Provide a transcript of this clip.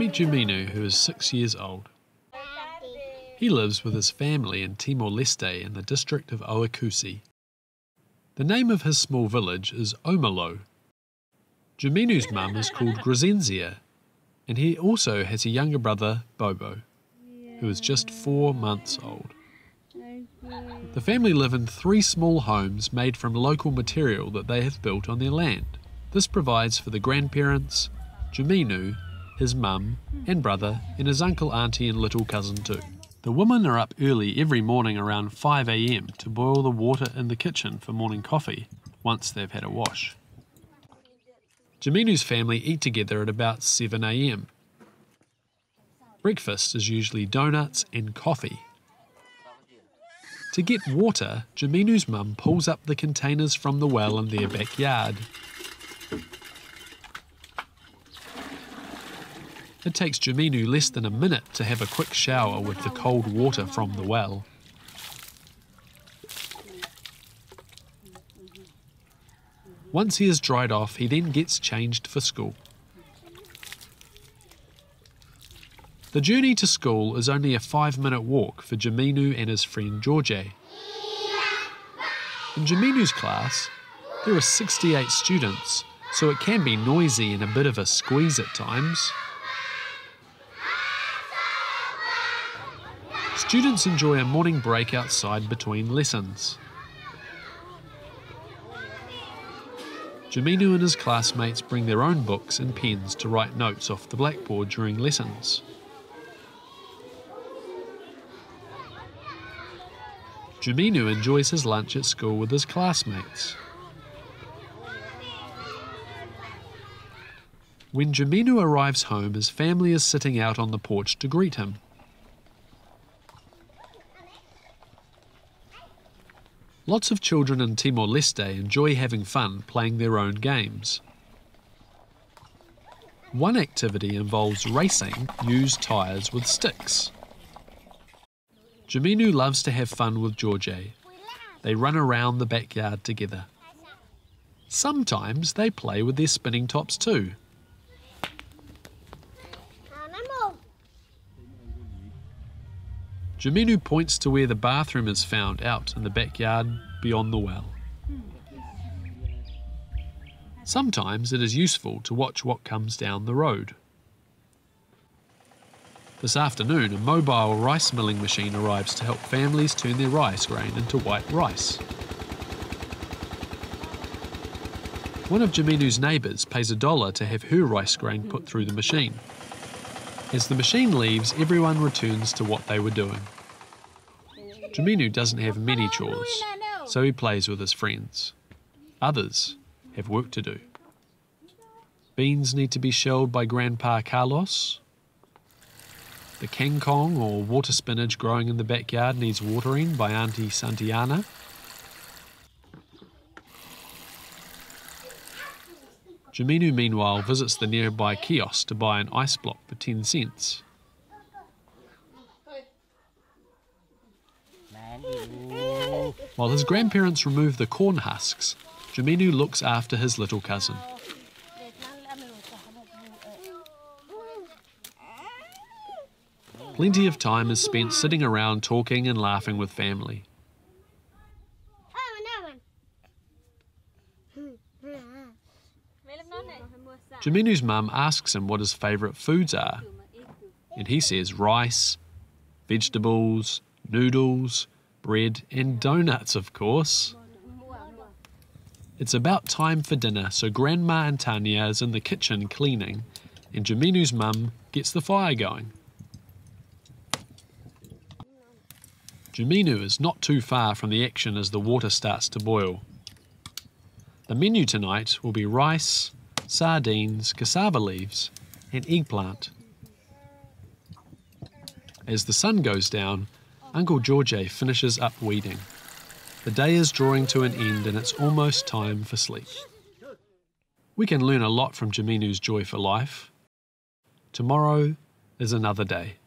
Meet Jerminu, who is 6 years old. He lives with his family in Timor-Leste in the district of Oecusse. The name of his small village is Oemolo. Jerminu's mum is called Grazenzia, and he also has a younger brother, Bobo, who is just 4 months old. The family live in 3 small homes made from local material that they have built on their land. This provides for the grandparents, Jerminu, his mum and brother, and his uncle, auntie and little cousin too. The women are up early every morning around 5 a.m. to boil the water in the kitchen for morning coffee once they've had a wash. Jerminu's family eat together at about 7 a.m. Breakfast is usually donuts and coffee. To get water, Jerminu's mum pulls up the containers from the well in their backyard. It takes Jerminu less than a minute to have a quick shower with the cold water from the well. Once he is dried off, he then gets changed for school. The journey to school is only a 5-minute walk for Jerminu and his friend George. In Jerminu's class, there are 68 students, so it can be noisy and a bit of a squeeze at times. Students enjoy a morning break outside between lessons. Jerminu and his classmates bring their own books and pens to write notes off the blackboard during lessons. Jerminu enjoys his lunch at school with his classmates. When Jerminu arrives home, his family is sitting out on the porch to greet him. Lots of children in Timor-Leste enjoy having fun playing their own games. One activity involves racing used tyres with sticks. Jerminu loves to have fun with George. They run around the backyard together. Sometimes they play with their spinning tops too. Jerminu points to where the bathroom is found out in the backyard beyond the well. Sometimes it is useful to watch what comes down the road. This afternoon, a mobile rice milling machine arrives to help families turn their rice grain into white rice. One of Jerminu's neighbours pays $1 to have her rice grain put through the machine. As the machine leaves, everyone returns to what they were doing. Jerminu doesn't have many chores, so he plays with his friends. Others have work to do. Beans need to be shelled by Grandpa Carlos. The kangkong, or water spinach growing in the backyard, needs watering by Auntie Santiana. Jerminu, meanwhile, visits the nearby kiosk to buy an ice block for 10 cents. While his grandparents remove the corn husks, Jerminu looks after his little cousin. Plenty of time is spent sitting around talking and laughing with family. Jerminu's mum asks him what his favourite foods are, and he says rice, vegetables, noodles, bread and donuts, of course. It's about time for dinner, so Grandma and Tanya is in the kitchen cleaning, and Jerminu's mum gets the fire going. Jerminu is not too far from the action as the water starts to boil. The menu tonight will be rice, sardines, cassava leaves and eggplant. As the sun goes down, Uncle George finishes up weeding. The day is drawing to an end and it's almost time for sleep. We can learn a lot from Jerminu's joy for life. Tomorrow is another day.